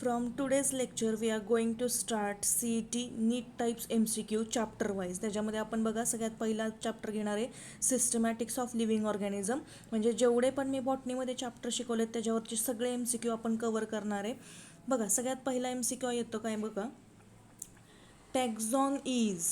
From today's lecture we are going to start CET NEET types MCQ chapter wise. त्याच्यामध्ये आपण बघा सगळ्यात पहिला चॅप्टर घेणार आहे सिस्टमॅटिक्स ऑफ लिव्हिंग ऑर्गॅनिझम. म्हणजे जेवढे पण मी बॉटनीमध्ये चॅप्टर शिकवलेत त्याच्यावरचे सगळे MCQ आपण कव्हर करणार आहे. बघा सगळ्यात पहिला MCQ येतो काय बघा, taxon is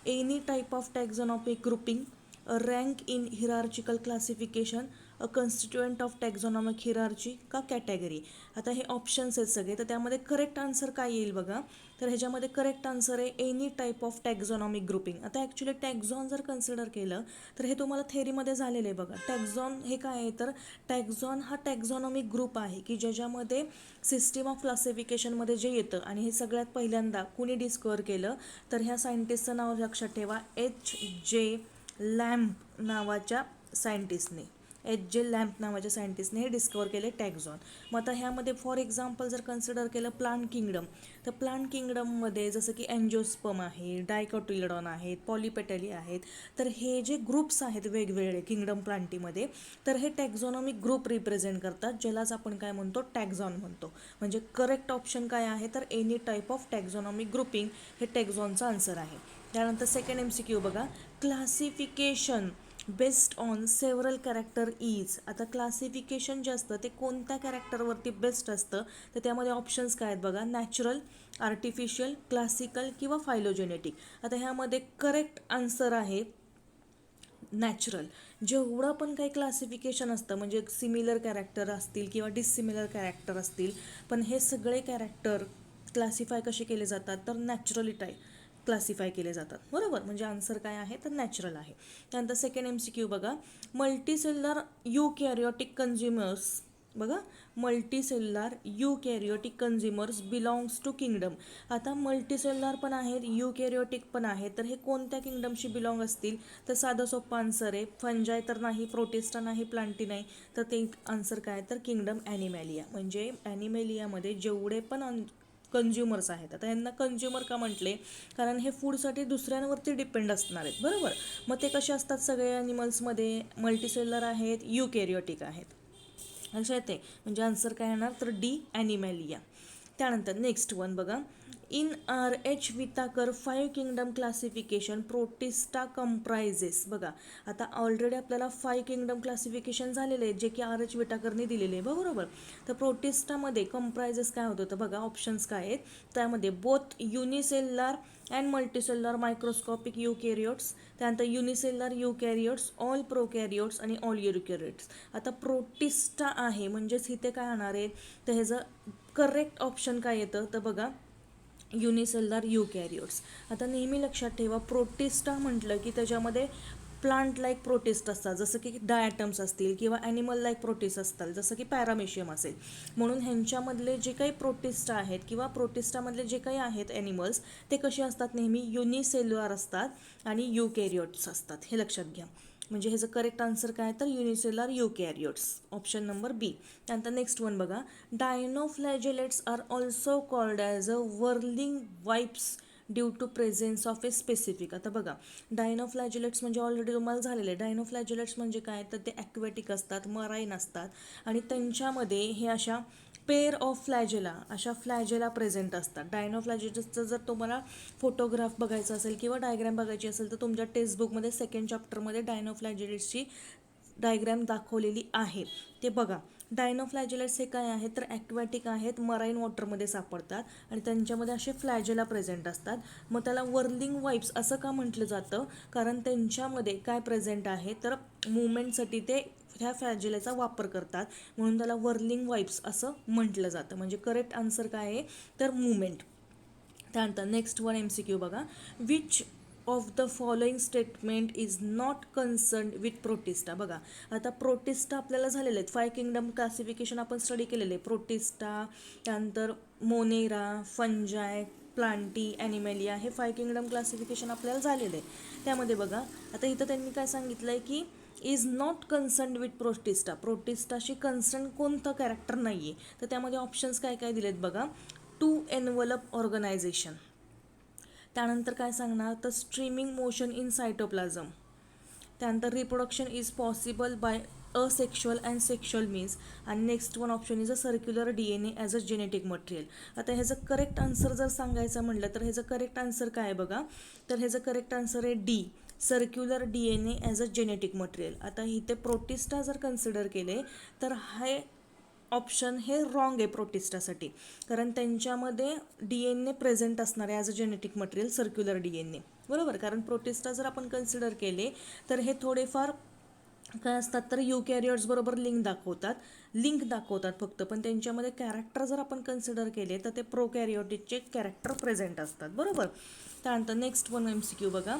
any type of taxonomic grouping, a rank in hierarchical classification, a constituent of taxonomic hierarchy का कॅटेगरी. आता हे ऑप्शन्स आहेत सगळे, तर त्यामध्ये करेक्ट आन्सर काय येईल बघा. तर ह्याच्यामध्ये करेक्ट आन्सर आहे any type of taxonomic grouping. आता ॲक्च्युली टॅक्झॉन जर कन्सिडर केलं तर हे तुम्हाला थेरीमध्ये झालेलं आहे बघा. टॅक्झॉन हे काय आहे, तर टॅक्झॉन हा टॅक्झॉनॉमिक ग्रुप आहे की ज्याच्यामध्ये सिस्टीम ऑफ क्लासिफिकेशनमध्ये जे येतं, आणि हे सगळ्यात पहिल्यांदा कुणी डिस्कवर केलं तर ह्या सायंटिस्टचं नाव लक्षात ठेवा, H.J. लॅम्प नावाच्या सायंटिस्टने. H.J. लॅम्प नावाच्या सायंटिस्टने हे डिस्कवर केले टॅक्झॉन. मग आता ह्यामध्ये फॉर एक्झाम्पल जर कन्सिडर केलं प्लांट किंगडम, तर प्लांट किंगडममध्ये जसं की अँजिओस्पर्म आहे, डायकोटिलेडॉन आहेत, पॉलीपेटली आहेत, तर हे जे ग्रुप्स आहेत वेगवेगळे किंगडम प्लांटीमध्ये, तर हे टॅक्झॉनॉमिक ग्रुप रिप्रेझेंट करतात, ज्यालाच आपण काय म्हणतो, टॅक्झॉन म्हणतो. म्हणजे करेक्ट ऑप्शन काय आहे, तर any type of taxonomic grouping हे टॅक्झॉनचा आन्सर आहे. त्यानंतर सेकंड MCQ बघा, classification based on several character is. आता क्लासिफिकेशन जे असतं ते कोणत्या कॅरेक्टरवरती बेस्ट असतं, तर त्यामध्ये ऑप्शन्स काय आहेत बघा, नॅचरल, आर्टिफिशियल, क्लासिकल किंवा फायलोजेनेटिक. आता ह्यामध्ये करेक्ट आन्सर आहे नॅचरल. जेवढं पण काही क्लासिफिकेशन असतं म्हणजे सिमिलर कॅरेक्टर असतील किंवा डिसिमिलर कॅरेक्टर असतील, पण हे सगळे कॅरेक्टर क्लासिफाय कसे केले जातात, तर नॅचरली क्लासिफाय केले जातात, बरोबर. म्हणजे आन्सर काय आहे, तर नॅचरल आहे. त्यानंतर सेकंड MCQ बघा, मल्टीसेल्युलर युकॅरियोटिक कन्झ्युमर्स. बघा, multicellular eukaryotic consumers belongs to kingdom. आता मल्टीसेल्युलर पण आहेत, युकॅरियोटिक पण आहेत, तर हे कोणत्या किंगडमशी बिलॉंग असतील, तर साधं सोपं आन्सर आहे, फंजाय तर नाही, प्रोटिस्टा नाही, प्लांटी नाही, तर ते आन्सर काय, तर किंगडम ॲनिमॅलिया. म्हणजे ॲनिमॅलियामध्ये जेवढे पण कन्झ्युमर्स आहेत. आता यांना कन्झ्युमर का म्हटले, कारण हे फूडसाठी दुसऱ्यांवरती डिपेंड असणार आहेत, बरोबर. मग ते कसे असतात सगळे ॲनिमल्समध्ये, मल्टीसेल्युलर आहेत, युकॅरियोटिक आहेत. लक्षात येते. म्हणजे आन्सर काय येणार, तर डी, ॲनिमॅलिया. त्यानंतर नेक्स्ट वन बघा, in R.H. विताकर 5 kingdom classification protista comprises. बघा आता ऑलरेडी आपल्याला 5 किंगडम क्लासिफिकेशन झालेले आहेत जे की R.H. विटाकरने दिलेले आहे, बरोबर. तर प्रोटिस्टामध्ये कंप्राइजेस काय होतं, तर बघा ऑप्शन्स काय आहेत, त्यामध्ये both unicellular and multicellular microscopic युकॅरियोट्स, त्यानंतर युनिसेल्युलर युकॅरियोट्स, ऑल प्रोकॅरियोट्स आणि ऑल युकॅरियोट्स. आता प्रोटिस्टा आहे म्हणजेच इथे काय होणार आहे, तर ह्याचं करेक्ट ऑप्शन काय येतं, तर बघा युनिसेल्युलर युकॅरियोट्स. आता नेहमी लक्षात ठेवा, प्रोटिस्टा म्हटलं की त्याच्यामध्ये प्लांट लाईक प्रोटिस्ट असतात, जसं की डायटम्स असतील, किंवा ॲनिमल लाईक प्रोटिस्ट असतात, जसं की पॅरामेशियम असेल. म्हणून ह्यांच्यामधले जे काही प्रोटिस्टा आहेत किंवा प्रोटिस्टामधले जे काही आहेत ॲनिमल्स, ते कसे असतात, नेहमी युनिसेल्युलर असतात आणि युकॅरियोट्स असतात, हे लक्षात घ्या. म्हणजे ह्याचं करेक्ट आन्सर काय, तर unicellular eukaryotes, option number B. त्यानंतर नेक्स्ट वन बघा, dinoflagellates are also called as a whirling whips due to presence of a specific. आता बघा, डायनोफ्लॅजेलेट्स म्हणजे ऑलरेडी तुम्हाला झालेले आहे. डायनोफ्लॅजेलेट्स म्हणजे काय, तर ते ॲक्वॅटिक असतात, मराईन असतात, आणि त्यांच्यामध्ये हे अशा पेअर ऑफ फ्लॅजेला, अशा फ्लॅजेला प्रेझेंट असतात. डायनोफ्लॅजेलेट्सचं जर तुम्हाला फोटोग्राफ बघायचा असेल किंवा डायग्रॅम बघायची असेल, तर तुमच्या टेक्स्टबुकमध्ये सेकंड चॅप्टरमध्ये डायनोफ्लॅजेलेट्सची डायग्रॅम दाखवलेली आहे, ते बघा. डायनोफ्लॅजेलेट्स हे काय आहेत, तर ॲक्वॅटिक आहेत, मराईन वॉटरमध्ये सापडतात, आणि त्यांच्यामध्ये असे फ्लॅजेला प्रेझेंट असतात. मग त्याला वर्लिंग वाईप्स असं का म्हटलं जातं, कारण त्यांच्यामध्ये काय प्रेझेंट आहे, तर मुवमेंटसाठी ते ह्या फ्लॅजेलाचा वापर करतात, म्हणून त्याला वर्लिंग वाईप्स असं म्हटलं जातं. म्हणजे करेक्ट आन्सर काय आहे, तर मुवमेंट. त्यानंतर नेक्स्ट वन MCQ बघा, which of the following statement is not concern with protista. बघा आता प्रोटिस्टा आपल्याला झालेले आहेत, 5 किंगडम क्लासिफिकेशन आपण स्टडी केलेले आहे, प्रोटिस्टा, त्यानंतर मोनेरा, फंजाय, प्लांटी, ॲनिमॅलिया, हे 5 किंगडम क्लासिफिकेशन आपल्याला झालेलं आहे. त्यामध्ये बघा आता इथं त्यांनी काय सांगितलं आहे की is not concern with Protista. प्रोटिस्टाशी कन्सर्न कोणतं कॅरेक्टर नाही आहे, तर त्यामध्ये ऑप्शन्स काय काय दिलेत बघा, टू एनवलप ऑर्गनायझेशन, त्यानंतर काय सांगणार, तर स्ट्रीमिंग मोशन इन सायटोप्लाझम, त्यानंतर reproduction is possible by asexual and sexual means. आणि next one option is a circular DNA as a genetic material. आता ह्याचं करेक्ट आन्सर जर सांगायचं म्हटलं तर ह्याचं करेक्ट आन्सर काय आहे बघा, तर ह्याचं करेक्ट आन्सर आहे D, circular DNA as a genetic material. आता इथे प्रोटिस्टा जर कन्सिडर केले तर हे ऑप्शन हे रॉंग आहे प्रोटिस्टासाठी, कारण त्यांच्यामध्ये DNA प्रेझेंट असणार आहे as a genetic material, circular DNA, बरोबर. कारण प्रोटिस्टा जर आपण कन्सिडर केले तर हे थोडेफार काय असतात तर युकॅरियोट्स बरोबर लिंक दाखवतात फक्त, पण त्यांच्यामध्ये कॅरेक्टर जर आपण कन्सिडर केले तर ते प्रोकॅरियोटिकचे कॅरेक्टर प्रेझेंट असतात, बरोबर. त्यानंतर नेक्स्ट वन MCQ बघा,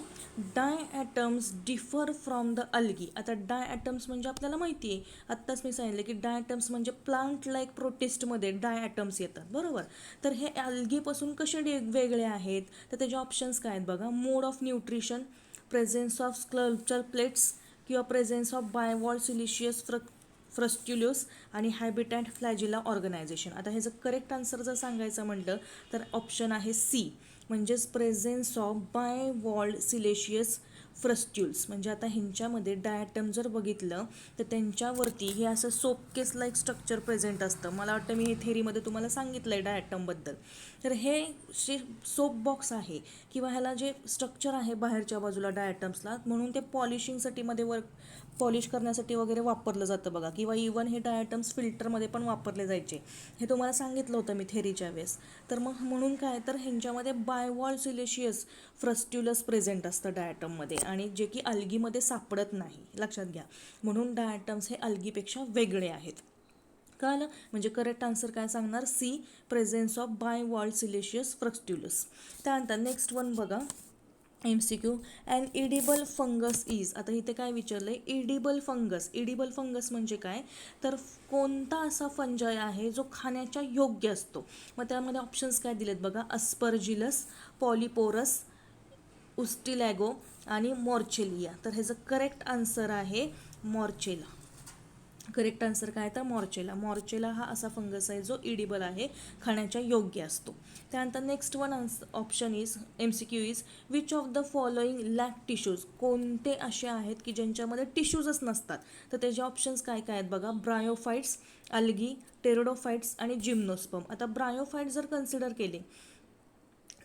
diatoms differ from the algae. आता डाय ॲटम्स म्हणजे आपल्याला माहिती आहे, आत्ताच मी सांगितलं की डाय ॲटम्स म्हणजे प्लांट लाईक प्रोटिस्टमध्ये डाय ॲटम्स येतात, बरोबर. तर हे अल्गीपासून कसे वेगळे आहेत, तर त्याचे ऑप्शन्स काय आहेत बघा, mode of nutrition, presence of sculpture plates किंवा presence of bivalve siliceous frustules आणि हॅबिटॅट फ्लॅजिला ऑर्गनायझेशन. आता ह्याचं करेक्ट आन्सर जर सांगायचं म्हटलं तर ऑप्शन आहे सी, म्हणजेच प्रेझेन्स ऑफ बायवॉल्ड सिलेशियस फ्रस्ट्युल्स. म्हणजे आता ह्यांच्यामध्ये डायटम जर बघितलं तर त्यांच्यावरती हे असं सोपकेस लाईक स्ट्रक्चर प्रेझेंट असतं. मला वाटतं मी हे थेरीमध्ये तुम्हाला सांगितलं आहे डायटमबद्दल. तर हे सोप बॉक्स आहे किंवा ह्याला जे स्ट्रक्चर आहे बाहेरच्या बाजूला डायटम्सला, म्हणून ते पॉलिशिंगसाठी पॉलिश करण्यासाठी वगैरे वापरलं जातं बघा, किंवा इवन हे डायटम्स फिल्टरमध्ये पण वापरले जायचे, हे तुम्हाला सांगितलं होतं मी थेरीच्या वेळेस. तर मग म्हणून काय तर ह्यांच्यामध्ये बायवॉल सिलेशियस फ्रस्ट्युलस प्रेझेंट असतं डायटममध्ये, आणि जे की अल्गीमध्ये सापडत नाही, लक्षात घ्या. म्हणून डायटम्स हे अल्गीपेक्षा वेगळे आहेत. कळलं, म्हणजे करेक्ट आन्सर काय सांगणार, सी, प्रेझेन्स ऑफ बायवॉल्ड सिलेशियस फ्रस्ट्युलस. त्यानंतर नेक्स्ट वन बघा MCQ, and edible fungus is. आता इथे काय विचारलं आहे, इडिबल फंगस म्हणजे काय, तर कोणता असा फंजाय आहे जो खाण्याच्या योग्य असतो. मग त्यामध्ये ऑप्शन्स काय दिलेत बघा, अस्परजिलस, पॉलिपोरस, उस्टिलॅगो आणि मॉर्चेलिया. तर ह्याचं करेक्ट आन्सर आहे मॉर्चेला. करेक्ट आन्सर काय तर मॉर्चेला हा असा फंगस आहे जो इडिबल आहे, खाण्याच्या योग्य असतो. त्यानंतर next one option is MCQ is, which of the following lack tissues. कोणते असे आहेत की ज्यांच्यामध्ये टिश्यूजच नसतात, तर त्याचे ऑप्शन्स काय काय आहेत बघा, ब्रायोफाइट्स, अल्गी, टेरोडोफाइट्स आणि जिम्नोस्पर्म. आता ब्रायोफाइट्स जर कन्सिडर केले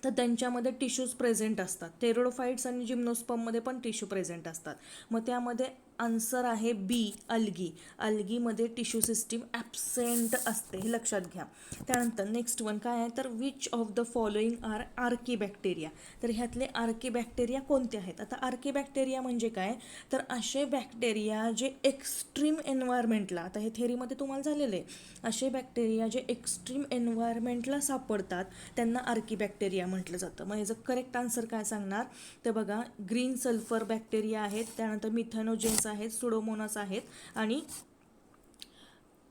तर त्यांच्यामध्ये टिश्यूज प्रेझेंट असतात, टेरोडोफाइट्स आणि जिम्नोस्पर्ममध्ये पण टिश्यू प्रेझेंट असतात. मग त्यामध्ये आन्सर आहे बी, अल्गीमध्ये टिश्यू सिस्टीम ॲबसेंट असते, हे लक्षात घ्या. त्यानंतर नेक्स्ट वन काय आहे तर which of the following are archaebacteria. तर ह्यातले आर्कीबॅक्टेरिया कोणते आहेत. आता आर्कीबॅक्टेरिया म्हणजे काय, तर असे बॅक्टेरिया जे एक्स्ट्रीम एन्व्हायरमेंटला, आता हे थेरीमध्ये तुम्हाला झालेलं आहे, असे बॅक्टेरिया जे एक्स्ट्रीम एन्व्हायरमेंटला सापडतात त्यांना आर्कीबॅक्टेरिया म्हटलं जातं. मग याचं करेक्ट आन्सर काय सांगणार, तर बघा, ग्रीन सल्फर बॅक्टेरिया आहेत, त्यानंतर मिथॅनोजेन्स आहेत, सुडोमोनास आहेत आणि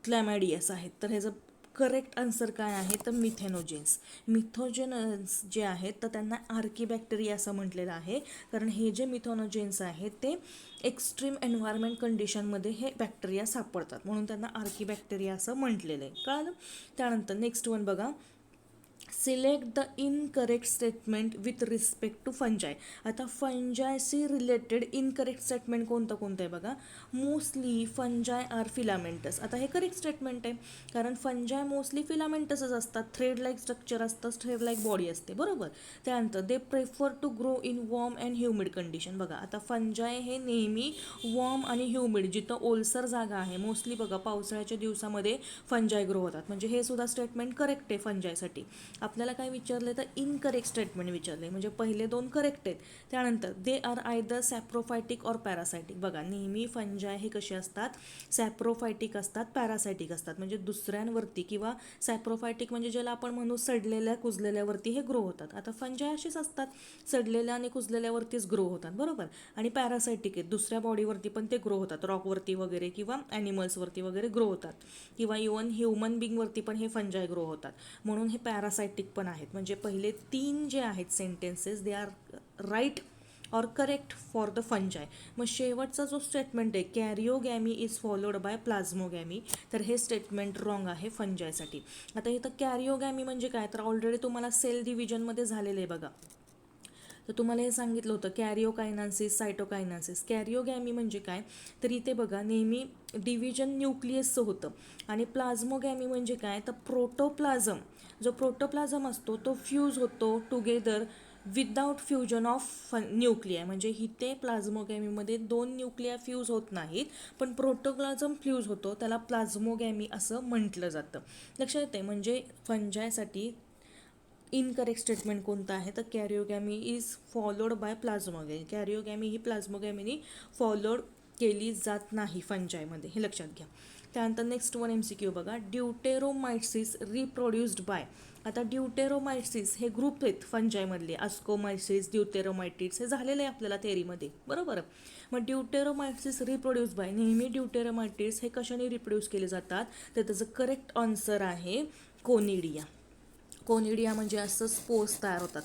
क्लॅमॅडियस आहेत. तर ह्याचं करेक्ट आन्सर काय आहे तर मिथोजेन्स जे आहेत तर त्यांना आर्कीबॅक्टेरिया असं म्हटलेलं आहे, कारण हे जे मिथोनोजेन्स आहेत ते एक्स्ट्रीम एन्व्हायरमेंट कंडिशनमध्ये हे बॅक्टेरिया सापडतात, म्हणून त्यांना आर्कीबॅक्टेरिया असं म्हटलेलं आहे. कळलं. त्यानंतर नेक्स्ट वन बघा, select the incorrect statement with respect to fungi. आता फंजायशी रिलेटेड इनकरेक्ट स्टेटमेंट कोणतं आहे बघा, मोस्टली फंजाय आर फिलामेंटस. आता हे करेक्ट स्टेटमेंट आहे, कारण फंजाय मोस्टली फिलामेंटसच असतात, थ्रेड लाईक स्ट्रक्चर असतं, थ्रेड लाईक बॉडी असते, बरोबर. त्यानंतर they prefer to grow in warm and humid condition. बघा, आता फंजाय हे नेहमी वॉर्म आणि ह्युमिड, जिथं ओलसर जागा आहे, मोस्टली बघा पावसाळ्याच्या दिवसामध्ये फंजाय ग्रो होतात, म्हणजे हे सुद्धा स्टेटमेंट करेक्ट आहे फंजायसाठी. आपल्याला काय विचारले तर इनकरेक्ट स्टेटमेंट विचारले, म्हणजे पहिले दोन करेक्ट आहेत. त्यानंतर they are either saprophytic or parasitic. बघा, नेहमी फंजाय हे कसे असतात, सॅप्रोफायटिक असतात, पॅरासायटिक असतात, म्हणजे दुसऱ्यांवरती, किंवा सॅप्रोफायटिक म्हणजे ज्याला आपण म्हणू सडलेल्या कुजलेल्यावरती हे ग्रो होतात. आता फंजाय असेच असतात, सडलेल्या आणि कुजलेल्यावरतीच ग्रो होतात, बरोबर. आणि पॅरासायटिक आहेत, दुसऱ्या बॉडीवरती पण ते ग्रो होतात, रॉकवरती वगैरे किंवा ॲनिमल्सवरती वगैरे ग्रो होतात, किंवा इवन ह्युमन बिंगवरती पण हे फंजाय ग्रो होतात, म्हणून हे पॅरासायटिक पण आहेत. म्हणजे पहिले तीन जे आहेत sentences they are right or correct for the fungi. मग शेवटचा जो स्टेटमेंट आहे, karyogamy is followed by plasmogamy, तर हे स्टेटमेंट रॉंग आहे फंजायसाठी. आता इथं कॅरिओगॅमी म्हणजे काय तर ऑलरेडी तुम्हाला सेल डिव्हिजनमध्ये झालेलं आहे बघा, तर तुम्हाला हे सांगितलं होतं कॅरिओकायनान्सिस, सायटोकायनान्सिस. कॅरिओगॅमी म्हणजे काय, तर इथे बघा नेहमी डिव्हिजन न्यूक्लियसचं होतं. आणि प्लाझ्मोगॅमी म्हणजे काय, तर प्रोटोप्लाझम, जो प्रोटोप्लाझम असतो तो फ्यूज होतो together without fusion of nuclei. म्हणजे इथे प्लाझ्मोगॅमीमध्ये 2 न्यूक्लिया फ्यूज होत नाहीत, पण प्रोटोप्लाझम फ्यूज होतो, त्याला प्लाझ्मोगॅमी असं म्हटलं जातं. लक्षात येते. म्हणजे फंजायसाठी इनकरेक्ट स्टेटमेंट कोणतं आहे, तर karyogamy is followed by plasmogamy. Karyogamy ही प्लाझ्मोगॅमीनी फॉलोड केली जात नाही फंजायमध्ये, हे लक्षात घ्या. त्यानंतर नेक्स्ट वन MCQ बघा, ड्यूटेरोमायसिस रिप्रोड्युस्ड बाय. आता ड्यूटेरोमायसिस हे ग्रुप आहेत फंजायमधले, अस्कोमायसिस, ड्यूटेरोमायटिड्स, हे झालेलं आहे आपल्याला थेअरीमध्ये, बरोबर. मग ड्यूटेरोमायसिस रिप्रोड्यूस बाय, नेहमी ड्यूटेरोमायटिड्स हे कशाने रिप्रोड्यूस केले जातात, तर त्याचं करेक्ट आन्सर आहे कोनिडिया. कोनिडिया म्हणजे असं स्पोर्स तयार होतात,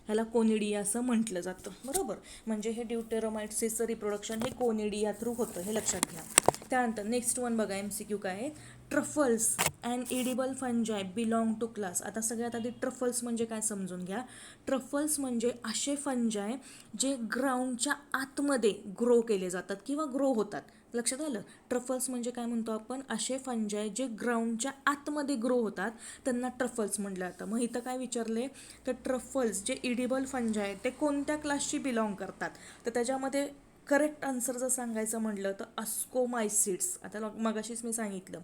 ह्याला कोनिडिया असं म्हटलं जातं, बरोबर. म्हणजे हे ड्यूटेरोमायसिसचं रिप्रोडक्शन हे कोनिडिया थ्रू होतं, हे लक्षात घ्या. त्यानंतर नेक्स्ट वन बघा MCQ काय आहे, truffles and edible fungi belong to class. आता सगळ्यात आधी ट्रफल्स म्हणजे काय समजून घ्या. ट्रफल्स म्हणजे असे फंजाय जे ग्राउंडच्या आतमध्ये ग्रो केले जातात किंवा ग्रो होतात. लक्षात आलं. ट्रफल्स म्हणजे काय म्हणतो आपण, असे फंजाय जे ग्राउंडच्या आतमध्ये ग्रो होतात त्यांना ट्रफल्स म्हटलं जातं. मग इथं काय विचारले, तर ट्रफल्स जे इडिबल फंजाय ते कोणत्या क्लासशी बिलॉंग करतात, तर त्याच्यामध्ये करेक्ट आन्सर जर सांगायचं म्हटलं तर अस्कोमायसिड्स. आता मगाशीच मी सांगितलं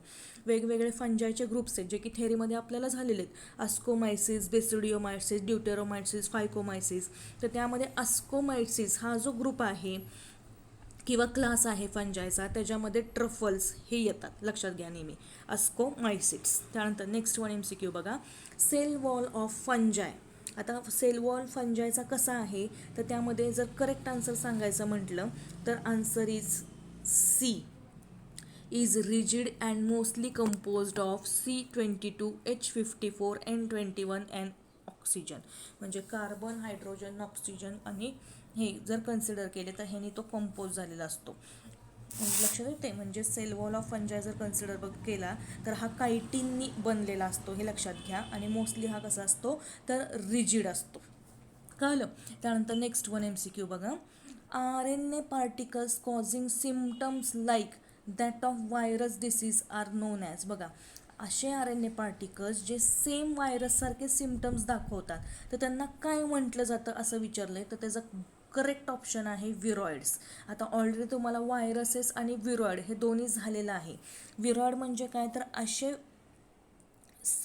वेगवेगळे फंजायचे ग्रुप्स आहेत जे की थेरीमध्ये आपल्याला झालेले आहेत. अस्कोमायसिस, बेसिडिओमायसिस, ड्यूटेरोमायसिस, फायकोमायसिस. तर त्यामध्ये अस्कोमायसिस हा जो ग्रुप आहे किंवा क्लास आहे फंजायचा, त्याच्यामध्ये ट्रफल्स हे येतात, लक्षात घ्या नेहमी, अस्कोमायसिट्स. त्यानंतर नेक्स्ट वन MCQ बघा, सेल वॉल ऑफ फंजाय. आता सेल वॉल फंजायचा कसा आहे, तर त्यामध्ये जर करेक्ट आन्सर सांगायचं म्हटलं तर answer is C, is rigid and mostly composed of C22, H54, N21 and oxygen. म्हणजे कार्बन, हायड्रोजन, ऑक्सिजन आणि हे जर कन्सिडर केले तर ह्यानी तो कंपोज झालेला असतो. लक्षात येते. म्हणजे सेल वॉल ऑफ फंजाय जर कन्सिडर केला तर हा कायटिननी बनलेला असतो, हे लक्षात घ्या. आणि मोस्टली हा कसा असतो, तर रिजिड असतो, कळलं. त्यानंतर नेक्स्ट वन MCQ बघा, RNA particles causing symptoms like that of virus disease are known as. बघा असे RNA पार्टिकल्स जे सेम व्हायरससारखे सिम्पटम्स दाखवतात तर त्यांना काय म्हटलं जातं असं विचारलं आहे, तर त्याचं करेक्ट ऑप्शन आहे विरॉइड्स. आता ऑलरेडी तुम्हाला व्हायरसेस आणि विरॉइड हे दोन्ही झालेलं आहे. विरॉइड म्हणजे काय, तर असे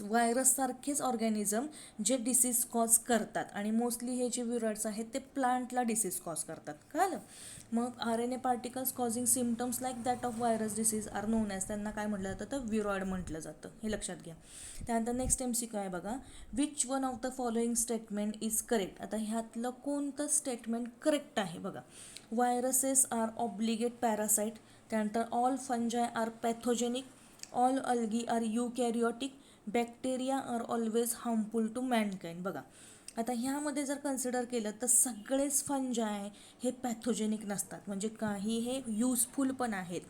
व्हायरससारखेच ऑर्गॅनिझम जे डिसीज कॉज करतात आणि मोस्टली हे जे विरॉइड्स आहेत ते प्लांटला डिसीज कॉज करतात, कळलं. मग RNA particles causing symptoms like that of virus disease are known as, त्यांना काय म्हटलं जातं, तर विरॉइड म्हटलं जातं, हे लक्षात घ्या. त्यानंतर नेक्स्ट MCQ आहे बघा, which one of the following statement is correct. आता ह्यातलं कोणतं स्टेटमेंट करेक्ट आहे बघा. Viruses are obligate parasite. त्यानंतर all fungi are pathogenic, all algae are eukaryotic, bacteria are always harmful to mankind. बघा आता ह्यामध्ये जर कन्सिडर केलं तर सगळेच फंजाय हे पॅथोजेनिक नसतात, म्हणजे काही हे युजफुल पण आहेत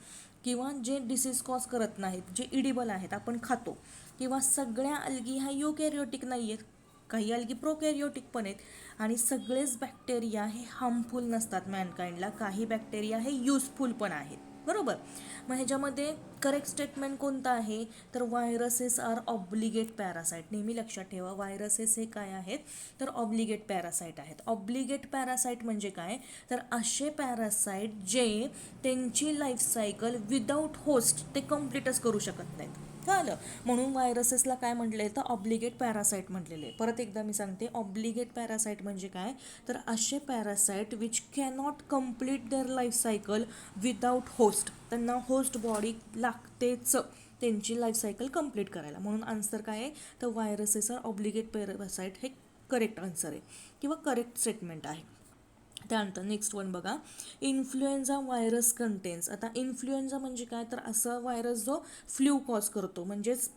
किंवा जे डिसीज कॉज करत नाहीत, जे इडिबल आहेत, आपण खातो. किंवा सगळ्या अल्गी ह्या युकॅरियोटिक नाही आहेत, काही अल्गी प्रोकॅरियोटिक पण आहेत. आणि सगळेच बॅक्टेरिया हे हार्मफुल नसतात मॅनकाइंडला, काही बॅक्टेरिया हे युजफुल पण आहेत, बरोबर. मग ह्याच्यामध्ये करेक्ट स्टेटमेंट कोणतं आहे, तर व्हायरसेस आर ऑब्लिगेट पॅरासाइट. नेहमी लक्षात ठेवा व्हायरसेस हे काय आहेत, तर ऑब्लिगेट पॅरासाइट आहेत. ऑब्लिगेट पॅरासाइट म्हणजे काय, तर असे पॅरासाइट जे त्यांची लाईफ सायकल विदाऊट होस्ट ते कम्प्लीटच करू शकत नाहीत, कळलं. म्हणून व्हायरसेसला काय म्हटलं आहे, तर ऑब्लिगेट पॅरासाइट म्हटलेले. परत एकदा मी सांगते, ऑब्लिगेट पॅरासाइट म्हणजे काय, तर असे parasite which cannot complete their life cycle without host. त्यांना होस्ट बॉडी लागतेच त्यांची लाईफ सायकल कंप्लीट करायला. म्हणून आन्सर काय आहे, तर व्हायरसेस आर ऑब्लिगेट पॅरासाइट हे करेक्ट आन्सर आहे किंवा करेक्ट स्टेटमेंट आहे. त्यानंतर नेक्स्ट वन बघा, इन्फ्लुएन्झा व्हायरस कंटेन्स. आता इन्फ्लुएन्झा म्हणजे काय, तर असा व्हायरस जो फ्ल्यू कॉज करतो, म्हणजेच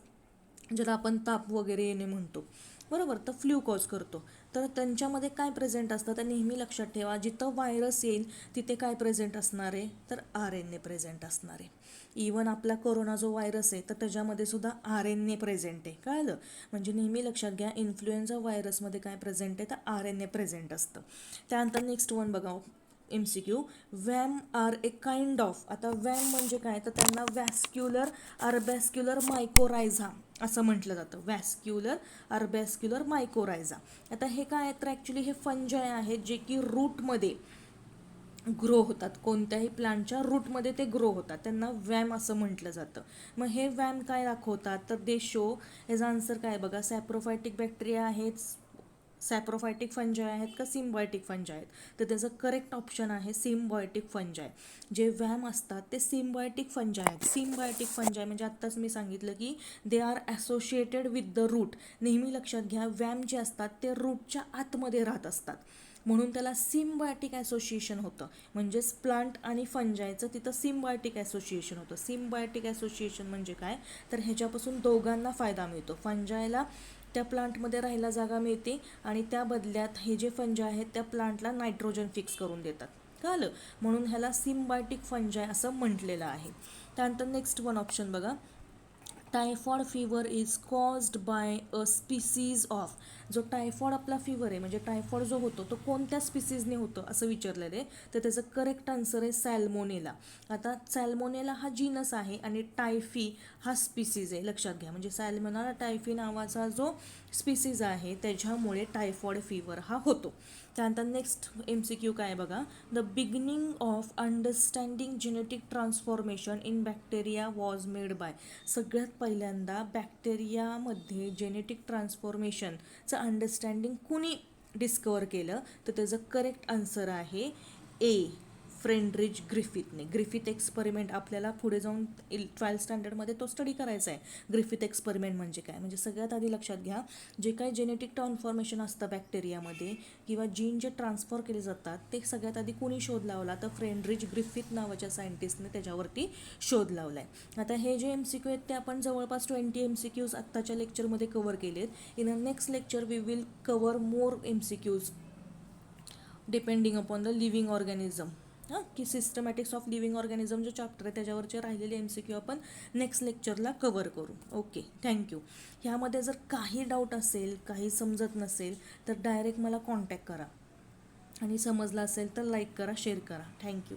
ज्याला आपण ताप वगैरे येणे म्हणतो, बरोबर, तर फ्ल्यू कॉज करतो. तर त्यांच्यामध्ये काय प्रेझेंट असतं तर नेहमी लक्षात ठेवा, जिथं व्हायरस येईल तिथे काय प्रेझेंट असणार आहे तर RNA प्रेझेंट असणार आहे. इवन आपला कोरोना जो व्हायरस आहे तर त्याच्यामध्ये सुद्धा RNA प्रेझेंट आहे, कळलं. म्हणजे नेहमी लक्षात घ्या, इन्फ्लुएन्झा व्हायरसमध्ये काय प्रेझेंट आहे तर RNA प्रेझेंट असतं. त्यानंतर नेक्स्ट वन बघा, MCQ. VAM are a kind of. आता वॅम म्हणजे काय तर त्यांना वॅस्क्युलर अर्बॅस्क्युलर मायकोरायझा असं म्हटलं जातं. वॅस्क्युलर अर्बॅस्क्युलर मायकोरायझा. आता हे काय आहे तर ॲक्च्युली हे फंजाय आहेत जे की रूटमध्ये ग्रो होतात. कोणत्याही प्लांटच्या रूटमध्ये ते ग्रो होतात, त्यांना वॅम असं म्हटलं जातं. मग हे वॅम काय दाखवतात तर दे शो, याचा आन्सर काय बघा, सॅप्रोफायटिक बॅक्टेरिया आहेत, सॅप्रोफायटिक फंजाय आहेत का सिम्बायोटिक फंजाय आहेत, तर त्याचं करेक्ट ऑप्शन आहे सिम्बायोटिक फंजाय. जे वॅम असतात ते सिम्बायोटिक फंजाय आहेत. सिम्बायोटिक फंजाय म्हणजे आत्ताच मी सांगितलं की they are associated with the root. नेहमी लक्षात घ्या, वॅम जे असतात ते रूटच्या आतमध्ये राहत असतात, म्हणून त्याला सिम्बायोटिक ॲसोसिएशन होतं. म्हणजेच प्लांट आणि फंजायचं तिथं सिम्बायोटिक ॲसोसिएशन होतं. सिम्बायोटिक ॲसोसिएशन म्हणजे काय तर ह्याच्यापासून दोघांना फायदा मिळतो. फंजायला त्या प्लांटमध्ये राहायला जागा मिळते आणि त्या बदल्यात हे जे फंजाय आहेत त्या प्लांटला नायट्रोजन फिक्स करून देतात, कळलं. म्हणून ह्याला सिम्बायोटिक फंजाय असं म्हटलेलं आहे. त्यानंतर नेक्स्ट वन ऑप्शन बघा, typhoid fever is caused by a species of. जो टायफॉइड आपला फीवर आहे म्हणजे टायफॉइड जो होतो तो कोणत्या स्पीसीजने होतो असं विचारलेलं आहे, तर त्याचं करेक्ट आन्सर आहे सॅल्मोनेला. आता सॅल्मोनेला हा जीनस आहे आणि टायफी हा स्पीसीज आहे, लक्षात घ्या. म्हणजे सॅल्मोनेला टायफी नावाचा जो स्पीसीज आहे त्याच्यामुळे टायफॉइड फीवर हा होतो. त्यानंतर नेक्स्ट MCQ काय बघा, the beginning of understanding genetic transformation in bacteria was made by. सगळ्यात पहिल्यांदा बॅक्टेरियामध्ये जेनेटिक ट्रान्सफॉर्मेशनचं अंडरस्टँडिंग कुणी डिस्कवर केलं तर त्याचं करेक्ट आन्सर आहे ए, फ्रेडरिच ग्रिफिथने. ग्रिफिथ एक्सपेरिमेंट आपल्याला पुढे जाऊन 12th स्टँडर्डमध्ये तो स्टडी करायचा आहे. ग्रिफिथ एक्सपेरिमेंट म्हणजे काय, म्हणजे सगळ्यात आधी लक्षात घ्या, जे काही जेनेटिक ट्रान्सफॉर्मेशन असतं बॅक्टेरियामध्ये किंवा जीन जे ट्रान्सफर केले जातात ते सगळ्यात आधी कोणी शोध लावला तर फ्रेडरिच ग्रिफिथ नावाच्या सायंटिस्टने त्याच्यावरती शोध लावला आहे. आता हे जे MCQ आहेत ते आपण जवळपास 20 MCQज आत्ताच्या लेक्चरमध्ये कव्हर केलेत. In a next lecture we will cover more MCQज depending upon the living organism. की सिस्टमॅटिक्स ऑफ लिव्हिंग ऑर्गॅनिझम जो चॅप्टर आहे त्याच्यावरचे राहिलेले MCQ आपण नेक्स्ट लेक्चरला कव्हर करू. Okay, thank you. ह्यामध्ये जर काही डाऊट असेल, काही समजत नसेल तर डायरेक्ट मला कॉन्टॅक्ट करा आणि समजलं असेल तर लाईक करा, शेअर करा. थँक्यू.